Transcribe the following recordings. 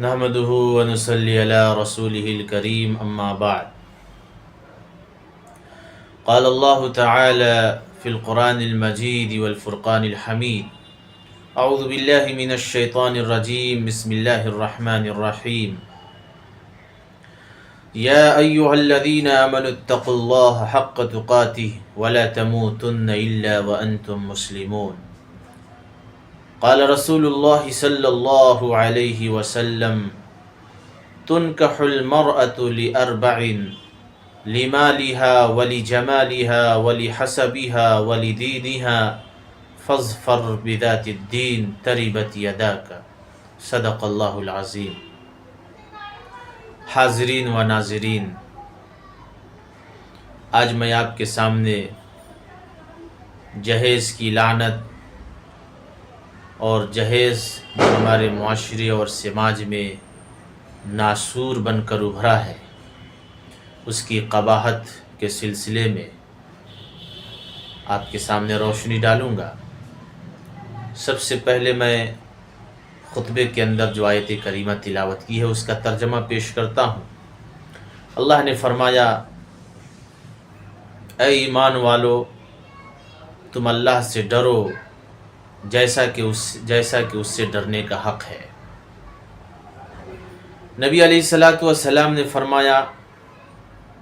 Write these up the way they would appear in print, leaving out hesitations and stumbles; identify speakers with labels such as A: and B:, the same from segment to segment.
A: نحمده ونصلي على رسوله الكريم أما بعد. قال الله تعالى في القرآن المجيد والفرقان الحميد: أعوذ بالله من الشيطان الرجيم. بسم الله الرحمن الرحيم. يا أيها الذين آمنوا اتقوا الله حق تقاته ولا تموتن إلا وأنتم مسلمون. قال رسول الله صلى الله عليه وسلم: تنكح المرأة لأربع: لمالها ولجمالها ولحسبها ولدينها فاظفر بذات الدين تربت يداك. صدق اللہ العظیم. حاضرین و ناظرین، آج میں آپ کے سامنے جہیز کی لعنت اور جہیز جو ہمارے معاشرے اور سماج میں ناسور بن کر ابھرا ہے، اس کی قباحت کے سلسلے میں آپ کے سامنے روشنی ڈالوں گا. سب سے پہلے میں خطبے کے اندر جو آیت کریمہ تلاوت کی ہے اس کا ترجمہ پیش کرتا ہوں. اللہ نے فرمایا: اے ایمان والو، تم اللہ سے ڈرو جیسا کہ اس سے ڈرنے کا حق ہے. نبی علیہ الصلاۃ والسلام نے فرمایا: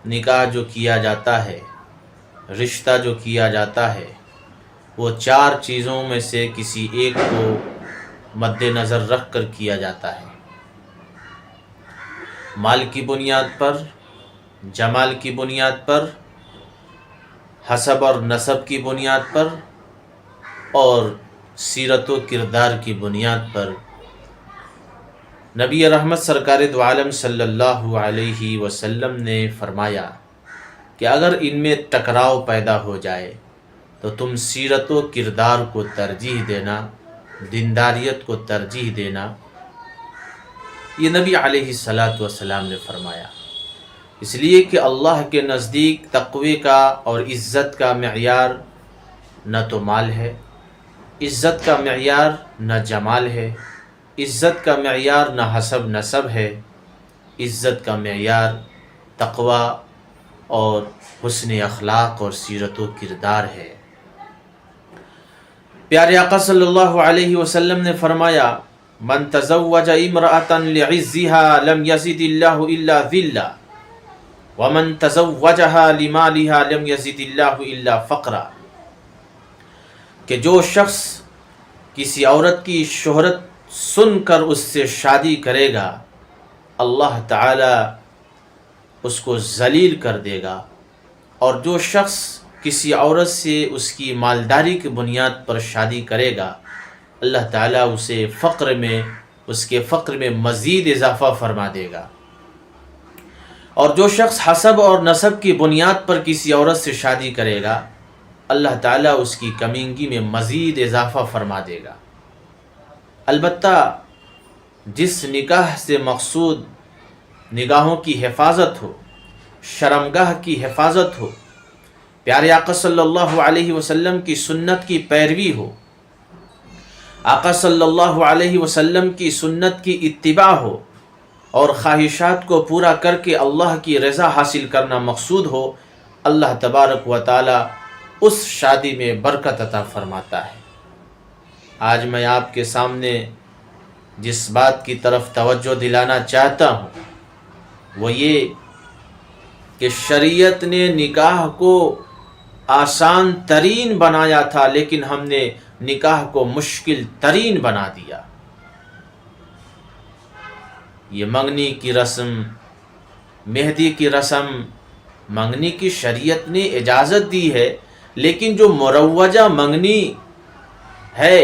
A: نکاح جو کیا جاتا ہے، رشتہ جو کیا جاتا ہے، وہ چار چیزوں میں سے کسی ایک کو مد نظر رکھ کر کیا جاتا ہے: مال کی بنیاد پر، جمال کی بنیاد پر، حسب اور نسب کی بنیاد پر، اور سیرت و کردار کی بنیاد پر. نبی رحمت سرکار دو عالم صلی اللہ علیہ وسلم نے فرمایا کہ اگر ان میں ٹکراؤ پیدا ہو جائے تو تم سیرت و کردار کو ترجیح دینا، دینداریت کو ترجیح دینا. یہ نبی علیہ الصلاۃ والسلام نے فرمایا، اس لیے کہ اللہ کے نزدیک تقوی کا اور عزت کا معیار نہ تو مال ہے، عزت کا معیار نہ جمال ہے، عزت کا معیار نہ حسب نسب ہے، عزت کا معیار تقوی اور حسن اخلاق اور سیرت و کردار ہے. پیارے آقا صلی اللہ علیہ وسلم نے فرمایا: من تزوج امرأة لعزها لم يزد الله إلا ذلا ومن تزوجها لمالها لم يزد الله إلا فقرا. کہ جو شخص کسی عورت کی شہرت سن کر اس سے شادی کرے گا، اللہ تعالی اس کو ذلیل کر دے گا، اور جو شخص کسی عورت سے اس کی مالداری کی بنیاد پر شادی کرے گا، اللہ تعالیٰ اسے اس کے فقر میں مزید اضافہ فرما دے گا. اور جو شخص حسب اور نسب کی بنیاد پر کسی عورت سے شادی کرے گا، اللہ تعالیٰ اس کی کمینگی میں مزید اضافہ فرما دے گا. البتہ جس نکاح سے مقصود نگاہوں کی حفاظت ہو، شرمگاہ کی حفاظت ہو، پیارے آقا صلی اللہ علیہ وسلم کی سنت کی پیروی ہو، آقا صلی اللہ علیہ وسلم کی سنت کی اتباع ہو، اور خواہشات کو پورا کر کے اللہ کی رضا حاصل کرنا مقصود ہو، اللہ تبارک و تعالی اس شادی میں برکت عطا فرماتا ہے. آج میں آپ کے سامنے جس بات کی طرف توجہ دلانا چاہتا ہوں وہ یہ کہ شریعت نے نکاح کو آسان ترین بنایا تھا، لیکن ہم نے نکاح کو مشکل ترین بنا دیا. یہ منگنی کی رسم، مہندی کی رسم، منگنی کی شریعت نے اجازت دی ہے، لیکن جو مروجہ منگنی ہے،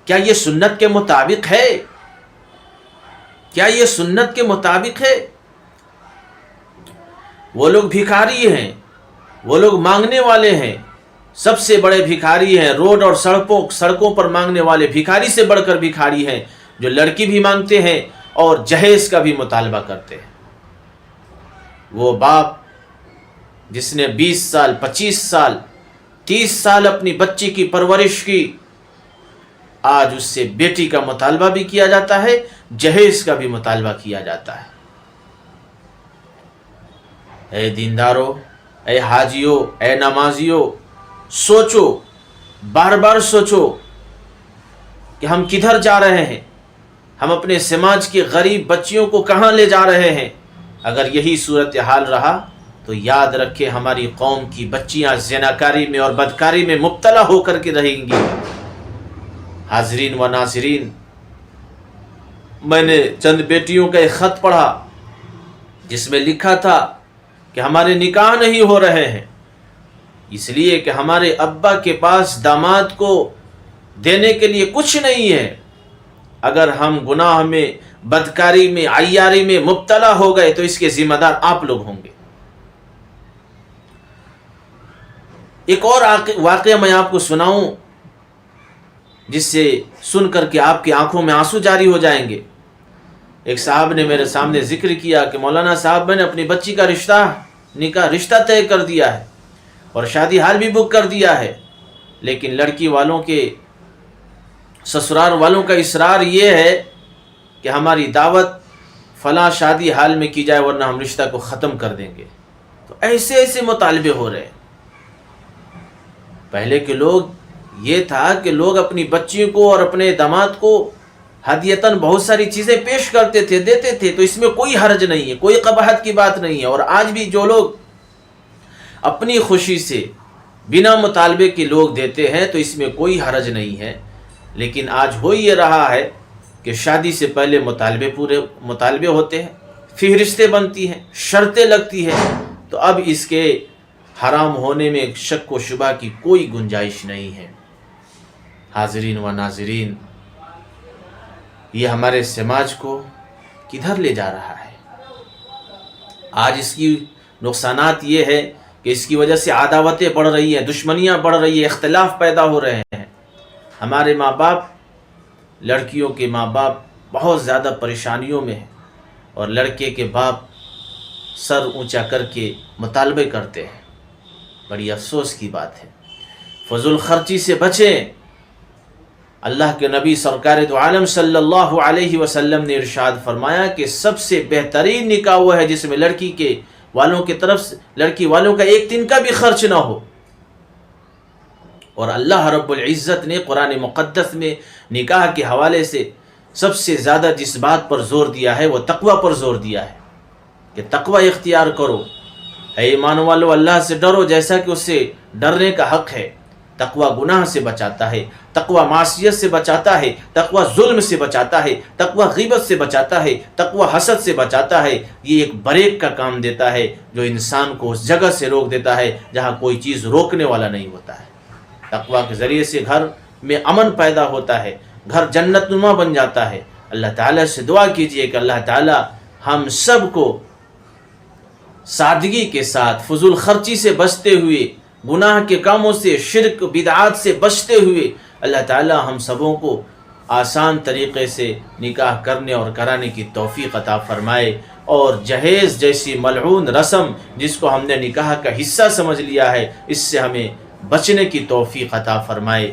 A: کیا یہ سنت کے مطابق ہے؟ کیا یہ سنت کے مطابق ہے؟ وہ لوگ بھکاری ہیں، وہ لوگ مانگنے والے ہیں، سب سے بڑے بھکاری ہیں. روڈ اور سڑکوں پر مانگنے والے بھکاری سے بڑھ کر بھکاری ہیں، جو لڑکی بھی مانگتے ہیں اور جہیز کا بھی مطالبہ کرتے ہیں. وہ باپ جس نے 20 سال، 25 سال، 30 سال اپنی بچی کی پرورش کی، آج اس سے بیٹی کا مطالبہ بھی کیا جاتا ہے، جہیز کا بھی مطالبہ کیا جاتا ہے۔ اے دیندارو، اے حاجیو، اے نمازیو، سوچو، بار بار سوچو کہ ہم کدھر جا رہے ہیں، ہم اپنے سماج کی غریب بچیوں کو کہاں لے جا رہے ہیں۔ اگر یہی صورتحال رہا تو یاد رکھے ہماری قوم کی بچیاں زناکاری میں اور بدکاری میں مبتلا ہو کر کے رہیں گی۔ حاضرین و ناظرین، میں نے چند بیٹیوں کا ایک خط پڑھا جس میں لکھا تھا کہ ہمارے نکاح نہیں ہو رہے ہیں اس لیے کہ ہمارے ابا کے پاس داماد کو دینے کے لیے کچھ نہیں ہے۔ اگر ہم گناہ میں، بدکاری میں، عیاری میں مبتلا ہو گئے تو اس کے ذمہ دار آپ لوگ ہوں گے۔ ایک اور واقعہ میں آپ کو سناؤں جس سے سن کر کے آپ کی آنکھوں میں آنسو جاری ہو جائیں گے۔ ایک صاحب نے میرے سامنے ذکر کیا کہ مولانا صاحب، میں نے اپنی بچی کا رشتہ طے کر دیا ہے اور شادی ہال بھی بک کر دیا ہے، لیکن لڑکی والوں کے سسرال والوں کا اصرار یہ ہے کہ ہماری دعوت فلاں شادی ہال میں کی جائے ورنہ ہم رشتہ کو ختم کر دیں گے۔ تو ایسے مطالبے ہو رہے ہیں۔ پہلے کے لوگ یہ تھا کہ لوگ اپنی بچیوں کو اور اپنے داماد کو ہدیتاً بہت ساری چیزیں پیش کرتے تھے، دیتے تھے، تو اس میں کوئی حرج نہیں ہے، کوئی قباحت کی بات نہیں ہے۔ اور آج بھی جو لوگ اپنی خوشی سے بنا مطالبے کے لوگ دیتے ہیں تو اس میں کوئی حرج نہیں ہے، لیکن آج ہو یہ رہا ہے کہ شادی سے پہلے مطالبے ہوتے ہیں، فہرستیں بنتی ہیں، شرطیں لگتی ہیں، تو اب اس کے حرام ہونے میں شک و شبہ کی کوئی گنجائش نہیں ہے۔ حاضرین و ناظرین، یہ ہمارے سماج کو کدھر لے جا رہا ہے؟ آج اس کی نقصانات یہ ہے کہ اس کی وجہ سے عداوتیں بڑھ رہی ہیں، دشمنیاں بڑھ رہی ہیں، اختلاف پیدا ہو رہے ہیں۔ ہمارے ماں باپ، لڑکیوں کے ماں باپ بہت زیادہ پریشانیوں میں ہیں، اور لڑکے کے باپ سر اونچا کر کے مطالبے کرتے ہیں۔ بڑی افسوس کی بات ہے۔ فضول خرچی سے بچیں۔ اللہ کے نبی سرکار دو عالم صلی اللہ علیہ وسلم نے ارشاد فرمایا کہ سب سے بہترین نکاح وہ ہے جس میں لڑکی والوں کا ایک دن کا بھی خرچ نہ ہو۔ اور اللہ رب العزت نے قرآن مقدس میں نکاح کے حوالے سے سب سے زیادہ جس بات پر زور دیا ہے وہ تقوی پر زور دیا ہے کہ تقوی اختیار کرو۔ اے ایمان والو، اللہ سے ڈرو جیسا کہ اس سے ڈرنے کا حق ہے۔ تقوی گناہ سے بچاتا ہے، تقوی معصیت سے بچاتا ہے، تقوی ظلم سے بچاتا ہے، تقوی غیبت سے بچاتا ہے، تقوی حسد سے بچاتا ہے۔ یہ ایک بریک کا کام دیتا ہے جو انسان کو اس جگہ سے روک دیتا ہے جہاں کوئی چیز روکنے والا نہیں ہوتا ہے۔ تقوی کے ذریعے سے گھر میں امن پیدا ہوتا ہے، گھر جنت نما بن جاتا ہے۔ اللہ تعالیٰ سے دعا کیجئے کہ اللہ تعالیٰ ہم سب کو سادگی کے ساتھ، فضول خرچی سے بچتے ہوئے، گناہ کے کاموں سے، شرک بدعات سے بچتے ہوئے، اللہ تعالیٰ ہم سبوں کو آسان طریقے سے نکاح کرنے اور کرانے کی توفیق عطا فرمائے، اور جہیز جیسی ملعون رسم جس کو ہم نے نکاح کا حصہ سمجھ لیا ہے، اس سے ہمیں بچنے کی توفیق عطا فرمائے۔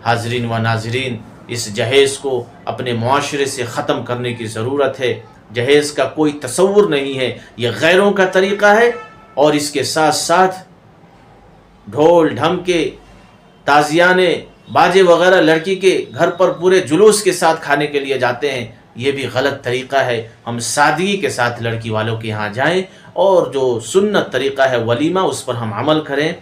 A: حاضرین و ناظرین، اس جہیز کو اپنے معاشرے سے ختم کرنے کی ضرورت ہے۔ جہیز کا کوئی تصور نہیں ہے، یہ غیروں کا طریقہ ہے، اور اس کے ساتھ ساتھ ڈھول ڈھمکے، تازیانے، باجے وغیرہ لڑکی کے گھر پر پورے جلوس کے ساتھ کھانے کے لیے جاتے ہیں، یہ بھی غلط طریقہ ہے۔ ہم سادگی کے ساتھ لڑکی والوں کے یہاں جائیں، اور جو سنت طریقہ ہے ولیمہ، اس پر ہم عمل کریں،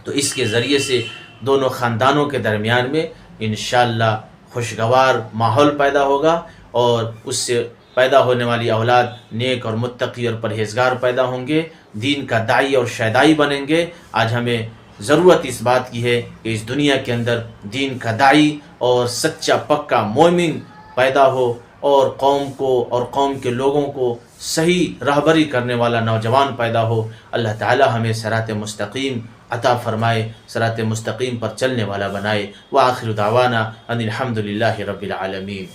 A: تو اس کے ذریعے سے دونوں خاندانوں کے درمیان میں انشاءاللہ خوشگوار ماحول پیدا ہوگا، اور اس سے پیدا ہونے والی اولاد نیک اور متقی اور پرہیزگار پیدا ہوں گے، دین کا داعی اور شیدائی بنیں گے۔ آج ہمیں ضرورت اس بات کی ہے کہ اس دنیا کے اندر دین کا داعی اور سچا پکا مومن پیدا ہو، اور قوم کو اور قوم کے لوگوں کو صحیح رہبری کرنے والا نوجوان پیدا ہو۔ اللہ تعالی ہمیں صراط مستقیم عطا فرمائے، صراط مستقیم پر چلنے والا بنائے۔ وآخر دعوانا ان الحمد للہ رب العالمین۔